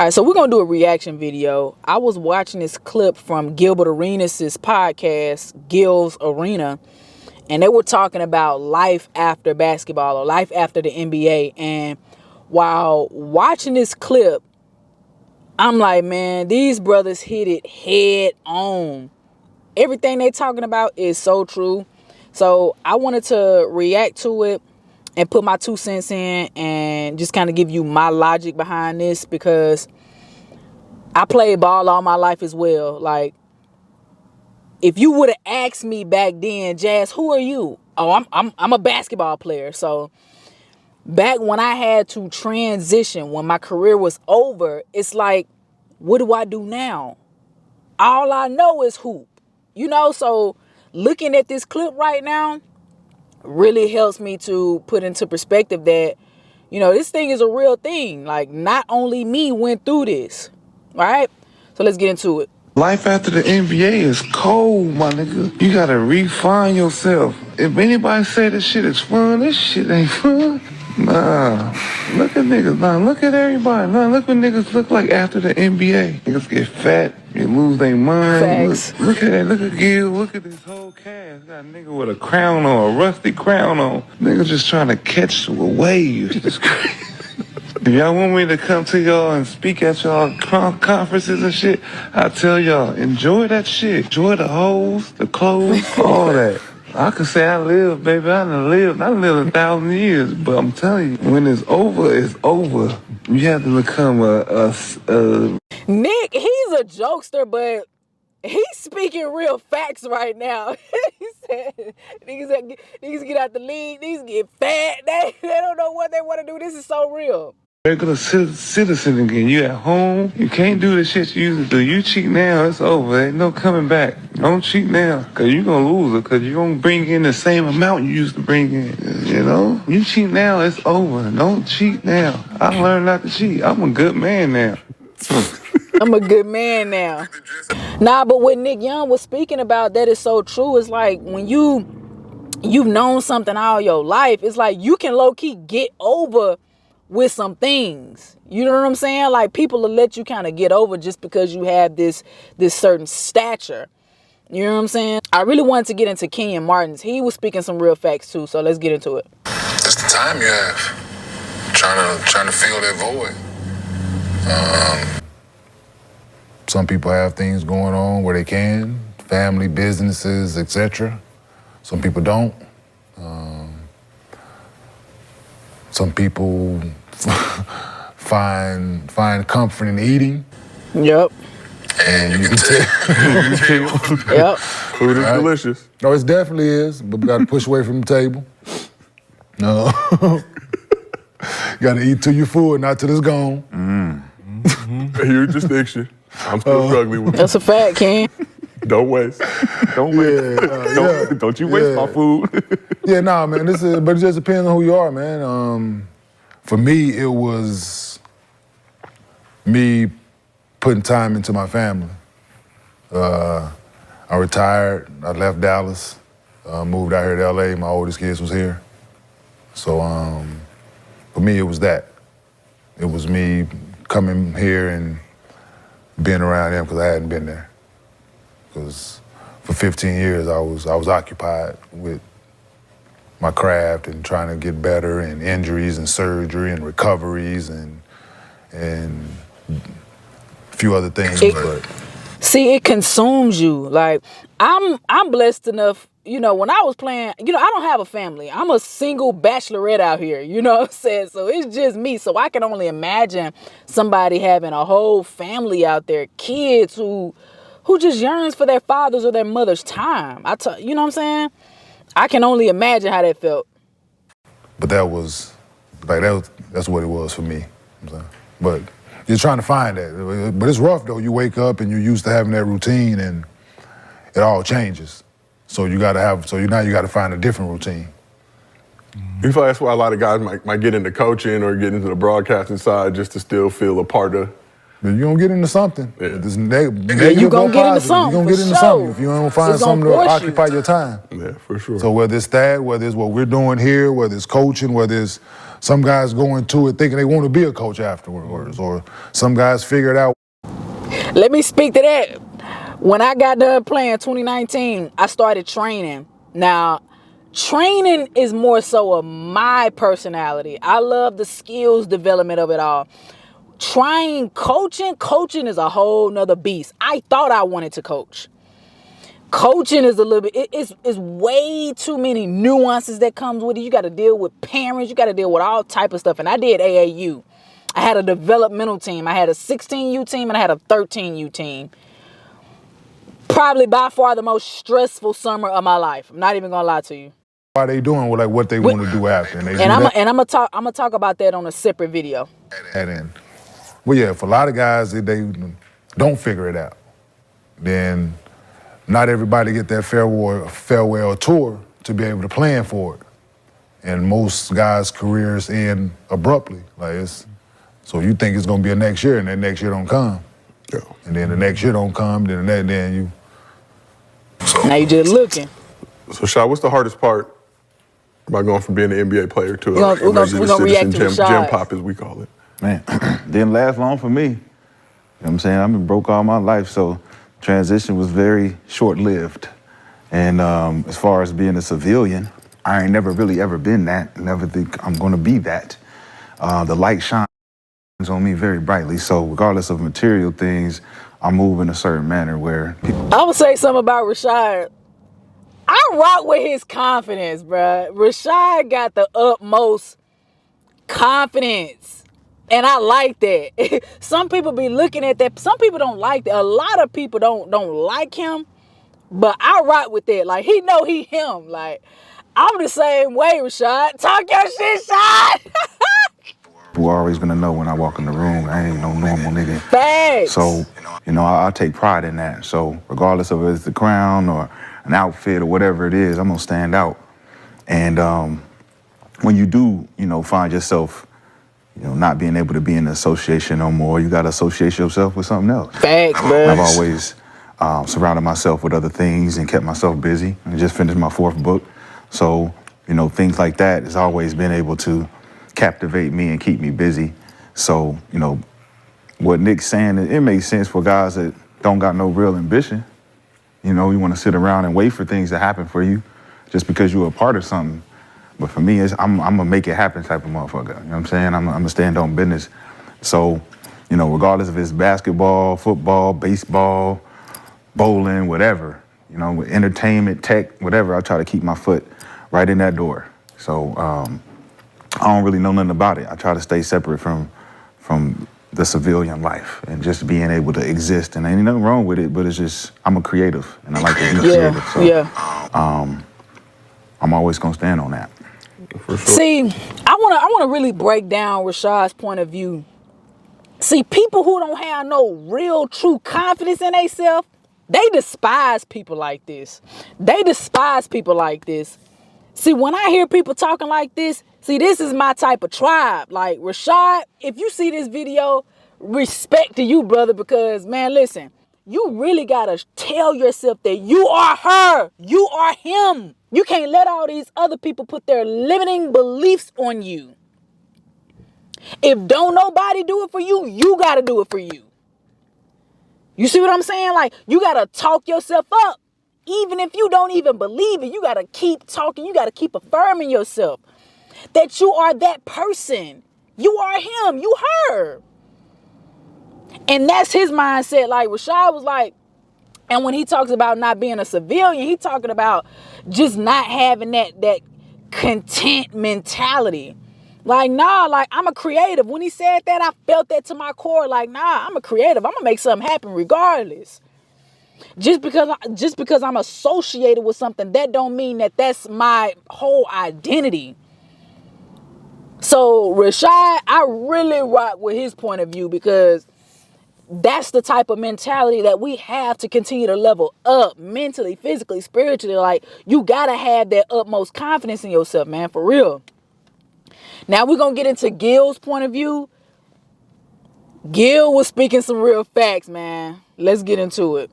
All right, so we're going to do a reaction video. I was watching this clip from Gilbert Arenas' podcast, Gil's Arena, and they were talking about life after basketball or life after the NBA. And while watching this clip, I'm like, man, these brothers hit it head on. Everything they talking about is so true. So I wanted to react to it and put my 2 cents in and just kind of give you my logic behind this, because I played ball all my life as well. Like, if you would have asked me back then, Jazz, who are you? Oh, I'm a basketball player. So back when I had to transition, when my career was over, it's like, what do I do now? All I know is hoop. You know, so looking at this clip right now really helps me to put into perspective that, you know, this thing is a real thing. Like, not only me went through this. All right? So let's get into it. Life after the NBA is cold, my nigga. You gotta refine yourself. If anybody say this shit is fun, this shit ain't fun. Nah. Look at niggas. Nah, look at everybody. Nah, look what niggas look like after the NBA. Niggas get fat. They lose their mind. Look at that. Look at Gil. Look at this whole cast. Got a nigga with a crown on, a rusty crown on. Niggas just trying to catch a wave. Shit is crazy. Y'all want me to come to y'all and speak at y'all conferences and shit? I tell y'all, enjoy that shit. Enjoy the hoes, the clothes, all that. I could say I live, baby. I lived 1,000 years, but I'm telling you, when it's over, it's over. You have to become a Nick, he's a jokester, but he's speaking real facts right now. He said, niggas get out the league, niggas get fat, they don't know what they want to do. This is so real. regular citizen again. You at home. You can't do the shit you used to do. You cheat now, it's over. Ain't no coming back. Don't cheat now, because you're going to lose it, because you're going to bring in the same amount you used to bring in. You know? You cheat now, it's over. Don't cheat now. I learned not to cheat. I'm a good man now. I'm a good man now. Nah, but what Nick Young was speaking about, that is so true. It's like when you've known something all your life, it's like you can low-key get over with some things. You know what I'm saying? Like, people will let you kind of get over just because you have this certain stature. You know what I'm saying? I really wanted to get into Kenyon Martin's. He was speaking some real facts too, so let's get into it. It's the time you have. Trying to fill that void. Some people have things going on where they can, family, businesses, etc. Some people don't. Some people find comfort in eating. Yep. And you can tell. Yep. Food is delicious. No, it definitely is, but we got to push away from the table. No. Got to eat till you're full, not till it's gone. A huge distinction. I'm still struggling with it. That's a fact, Ken. Don't waste. Don't waste. Don't you waste my food. Yeah, nah, man. But it just depends on who you are, man. For me, it was me putting time into my family. I retired. I left Dallas. Moved out here to LA. My oldest kids was here. So for me, it was that. It was me coming here and being around them because I hadn't been there. Because for 15 years, I was occupied with my craft and trying to get better, and injuries and surgery and recoveries and a few other things. But see, it consumes you. Like, I'm blessed enough, you know, when I was playing, you know, I don't have a family. I'm a single bachelorette out here, you know what I'm saying? So it's just me. So I can only imagine somebody having a whole family out there, kids who just yearns for their father's or their mother's time. You know what I'm saying? I can only imagine how that felt. But that's what it was for me. You know what I'm saying? But you're trying to find that. But it's rough though. You wake up and you're used to having that routine and it all changes. So now you gotta find a different routine. You feel that's why a lot of guys might get into coaching or get into the broadcasting side just to still feel a part of. But you're gonna get into something. Yeah. You gonna get into something. You're gonna get into something if you don't find something to occupy your time. Yeah, for sure. So whether it's that, whether it's what we're doing here, whether it's coaching, whether it's Some guys go into it thinking they want to be a coach afterwards, or some guys figure it out. Let me speak to that. When I got done playing 2019, I started training. Now, training is more so of my personality. I love the skills development of it all. Coaching is a whole nother beast. I thought I wanted to coach. Coaching is a little bit, it's way too many nuances that comes with it. You got to deal with parents. You got to deal with all type of stuff. And I did AAU. I had a developmental team. I had a 16U team and I had a 13U team. Probably by far the most stressful summer of my life. I'm not even gonna lie to you. Why they doing like what they want to do after, and I'm gonna talk about that on a separate video. Well, yeah, for a lot of guys, if they don't figure it out, then not everybody get that farewell tour to be able to plan for it. And most guys' careers end abruptly. So you think it's gonna be a next year, and that next year don't come. Yeah. And then the next year don't come, then you. Now you just looking. So, Shad, what's the hardest part about going from being an NBA player to a We're gonna react to gym pop, as we call it? Man, didn't last long for me. You know what I'm saying? I've been broke all my life, so transition was very short-lived. And as far as being a civilian, I ain't never really ever been that. Never think I'm gonna be that. The light shines on me very brightly, so regardless of material things, I move in a certain manner where people... I would say something about Rashad. I rock with his confidence, bruh. Rashad got the utmost confidence. And I like that. Some people be looking at that. Some people don't like that. A lot of people don't like him. But I rock with that. Like, he know he him. Like, I'm the same way, Rashad. Talk your shit, Shad. People are always gonna know when I walk in the room, I ain't no normal nigga. Facts. So, I take pride in that. So regardless of if it's the crown or an outfit or whatever it is, I'm gonna stand out. And when you do, find yourself, not being able to be in the association no more, you gotta associate yourself with something else. Facts, bro. I've always surrounded myself with other things and kept myself busy. I just finished my 4th book. So, things like that has always been able to captivate me and keep me busy. So, what Nick's saying, it makes sense for guys that don't got no real ambition. You want to sit around and wait for things to happen for you just because you're a part of something. But for me, I'm gonna make it happen type of motherfucker. You know what I'm saying? I'm gonna stand on business. So, regardless if it's basketball, football, baseball, bowling, whatever, entertainment, tech, whatever, I try to keep my foot right in that door. So, I don't really know nothing about it. I try to stay separate from the civilian life and just being able to exist. And ain't nothing wrong with it, but it's just, I'm a creative and I like to be creative. So, I'm always gonna stand on that. For sure. See, I wanna really break down Rashad's point of view. See, people who don't have no real true confidence in themselves, they despise people like this. See, when I hear people talking like this, see, this is my type of tribe. Like, Rashad, if you see this video, respect to you, brother, because, man, listen, you really got to tell yourself that you are her. You are him. You can't let all these other people put their limiting beliefs on you. If don't nobody do it for you, you got to do it for you. You see what I'm saying? Like, you got to talk yourself up. Even if you don't even believe it, you got to keep talking. You got to keep affirming yourself that you are that person. You are him. You her. And that's his mindset. Like, Rashad was like, and when he talks about not being a civilian, he talking about just not having that content mentality. Like, nah, like, I'm a creative. When he said that, I felt that to my core. Like, nah, I'm a creative. I'm going to make something happen regardless. Just because I'm associated with something, that don't mean that that's my whole identity. So Rashad, I really rock with his point of view because that's the type of mentality that we have to continue to level up mentally, physically, spiritually. Like, you got to have that utmost confidence in yourself, man, for real. Now we're going to get into Gil's point of view. Gil was speaking some real facts, man. Let's get into it.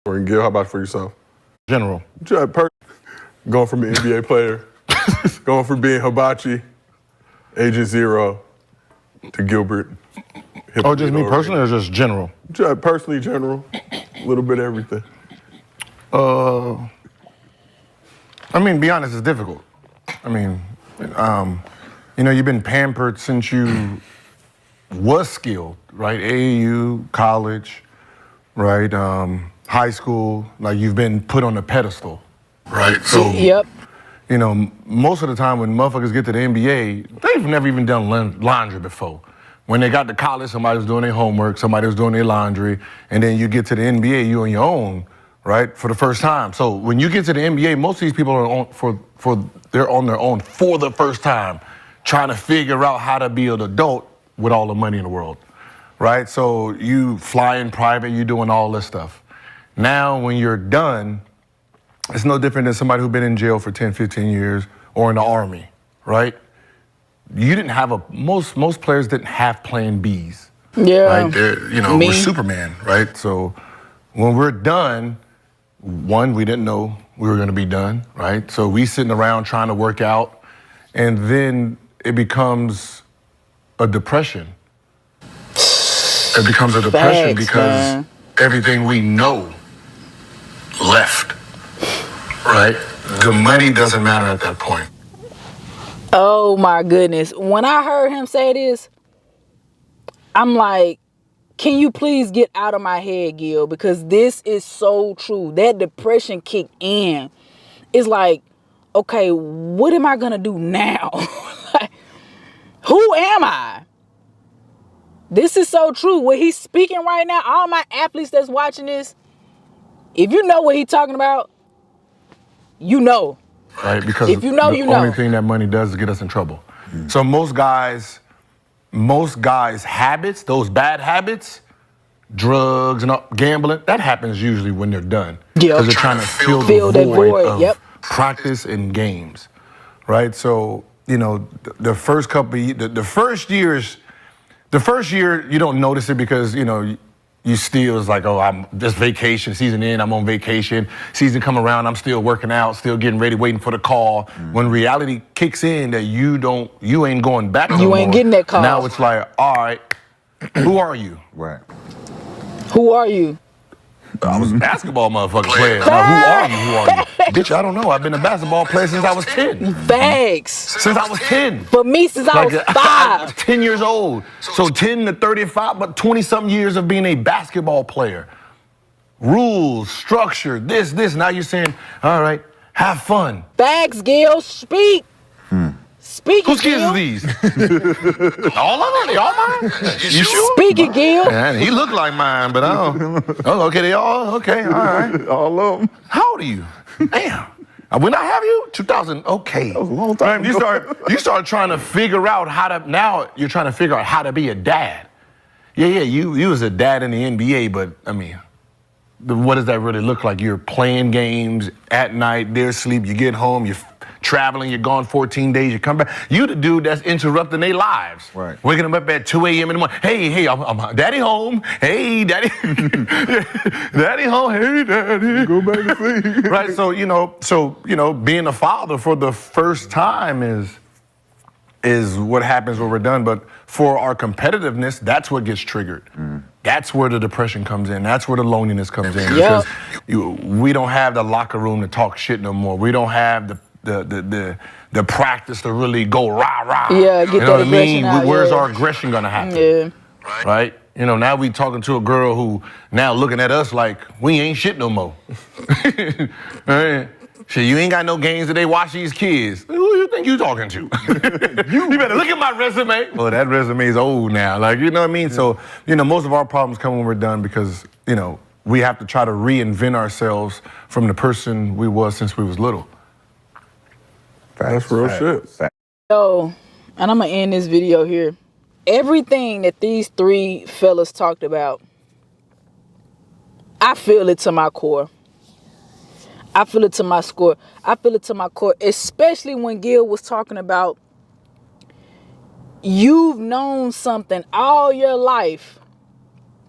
And Gil, how about for yourself? General. Going from an NBA player, going from being hibachi, Agent Zero, to Gilbert. Oh, just me personally or just general? Personally, general, a little bit of everything. I mean, be honest, it's difficult. I mean, you've been pampered since you was skilled, right? AAU, college, right? High school, like you've been put on a pedestal, right? So, Yep. Most of the time when motherfuckers get to the NBA, they've never even done laundry before. When they got to college, somebody was doing their homework, somebody was doing their laundry, and then you get to the NBA, you on your own, right, for the first time. So when you get to the NBA, most of these people are they're on their own for the first time, trying to figure out how to be an adult with all the money in the world, right? So you fly in private, you doing all this stuff. Now when you're done, it's no different than somebody who's been in jail for 10, 15 years or in the army, right? You didn't have most players didn't have plan Bs. Yeah. Right? We're Superman, right? So when we're done, one, we didn't know we were gonna be done, right? So we sitting around trying to work out, and then it becomes a depression. It becomes a depression because everything we know left, right? The money doesn't matter at that point. Oh my goodness. When I heard him say this, I'm like, can you please get out of my head, Gil? Because this is so true. That depression kicked in. It's like, okay, what am I gonna do now? Like, who am I? This is so true. What he's speaking right now, all my athletes that's watching this, if you know what he's talking about, you know. Right, because if you know, the only thing that money does is get us in trouble. So most guys' habits, those bad habits, drugs and gambling, that happens usually when they're done. Yeah. Because they're trying to fill the void of practice and games, right? So, the first couple of years, the first year you don't notice it because, you still is like, oh, I'm this vacation season in, I'm on vacation. Season come around, I'm still working out, still getting ready, waiting for the call. When reality kicks in that you ain't going back no more. You ain't getting that call. Now it's like, all right, who are you? Right. Who are you? I was a basketball motherfucking player. Now, who are you? Who are you? Bitch, I don't know. I've been a basketball player since I was 10. Facts. Since I was 10. For me, since I was 5. I was 10 years old. So 10 to 35, but 20-something years of being a basketball player. Rules, structure, this. Now you're saying, all right, have fun. Facts, Gil. Speak. Speak Whose it, kids Gil. are these? All of them? They all mine? You sure? Speak it, Gil. Man, he looked like mine, but I don't. Oh, okay, they all, okay, all right. All of them. How old are you? Damn. When I have you? 2000, okay. That was a long time ago. You start trying to figure out now you're trying to figure out how to be a dad. Yeah, you was a dad in the NBA, but I mean, what does that really look like? You're playing games at night, they're asleep, you get home, you're traveling, you're gone 14 days, you come back. You the dude that's interrupting their lives. Right. Waking them up at 2 a.m. in the morning. Hey, I'm daddy home. Hey, daddy. Daddy home. Hey, daddy. Go back to sleep. Right, so being a father for the first time is what happens when we're done. But for our competitiveness, that's what gets triggered. That's where the depression comes in. That's where the loneliness comes in. Yep. Because we don't have the locker room to talk shit no more. We don't have the practice to really go rah. Yeah, get you know that what I mean? aggression out, Where's yeah. our aggression gonna happen? Yeah. Right? Now we talking to a girl who now looking at us like we ain't shit no more. Right? Shit, you ain't got no games today. Watch these kids. Who you think you talking to? You better look at my resume. Well, that resume is old now. Like, you know what I mean? So, most of our problems come when we're done because, we have to try to reinvent ourselves from the person we was since we was little. That's real shit. So, and I'm going to end this video here. Everything that these 3 fellas talked about, I feel it to my core. I feel it to my core. I feel it to my core, especially when Gil was talking about you've known something all your life,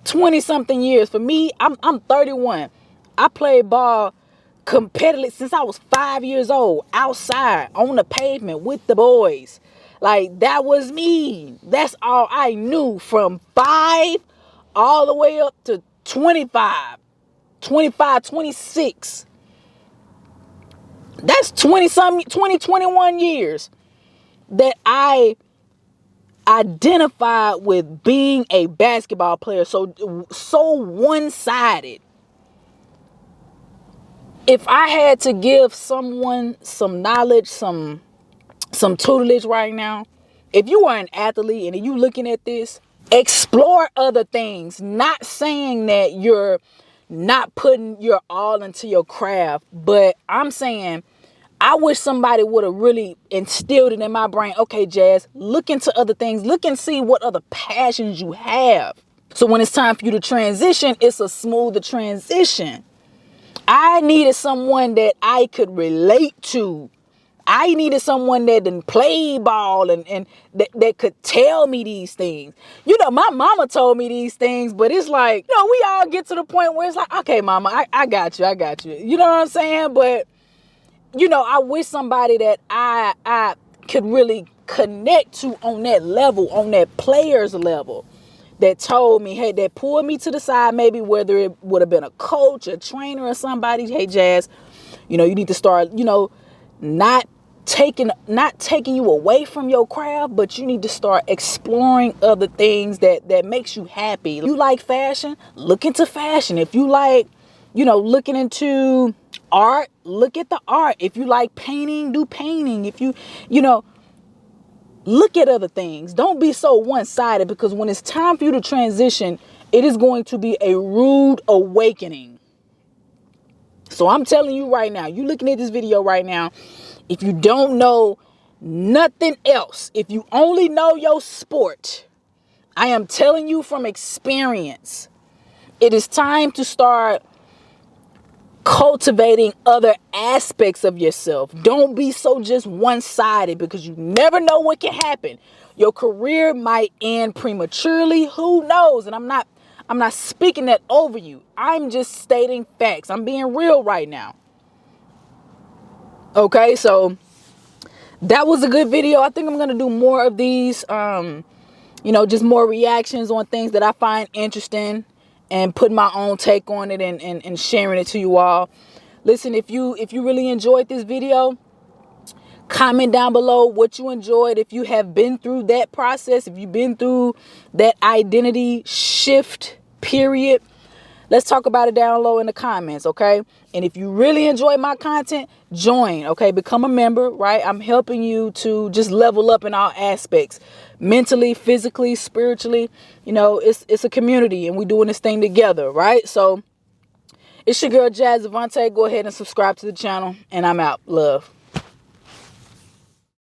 20-something years. For me, I'm 31. I played ball competitively since I was 5 years old, outside on the pavement with the boys. Like, that was me. That's all I knew from 5 all the way up to 25, 26. That's 21 years that I identified with being a basketball player. So one-sided. If I had to give someone some knowledge, some tutelage right now, if you are an athlete and you looking at this, explore other things. Not saying that you're not putting your all into your craft, but I'm saying I wish somebody would have really instilled it in my brain. Okay, Jazz, look into other things. Look and see what other passions you have. So when it's time for you to transition, it's a smoother transition. I needed someone that I could relate to. I needed someone that didn't play ball and that could tell me these things. You know, my mama told me these things, but it's like, you know, we all get to the point where it's like, okay, mama, I got you. You know what I'm saying? But, you know, I wish somebody that I could really connect to on that level, on that player's level, that told me, hey, that pulled me to the side, maybe whether it would have been a coach, a trainer, or somebody. Hey, Jazz, you know, you need to start, you know, not taking you away from your craft, but you need to start exploring other things that makes you happy. You like fashion? Look into fashion. If you like, you know, looking into art, look at the art. If you like painting, do painting. If you know, look at other things. Don't be so one-sided, because when it's time for you to transition, it is going to be a rude awakening. So I'm telling you right now, you looking at this video right now, if you don't know nothing else, if you only know your sport, I am telling you from experience, it is time to start cultivating other aspects of yourself. Don't be so just one-sided, because you never know what can happen. Your career might end prematurely. Who knows? And I'm not speaking that over you. I'm just stating facts. I'm being real right now. Okay, so that was a good video. I think I'm going to do more of these, you know, just more reactions on things that I find interesting, and put my own take on it and sharing it to you all. Listen, if you really enjoyed this video, comment down below what you enjoyed. If you have been through that process, if you've been through that identity shift period, let's talk about it down low in the comments, okay? And if you really enjoy my content, join, okay? Become a member, right? I'm helping you to just level up in all aspects. Mentally, physically, spiritually. You know, it's a community, and we're doing this thing together, right? So it's your girl, Jazz Avantí. Go ahead and subscribe to the channel, and I'm out. Love.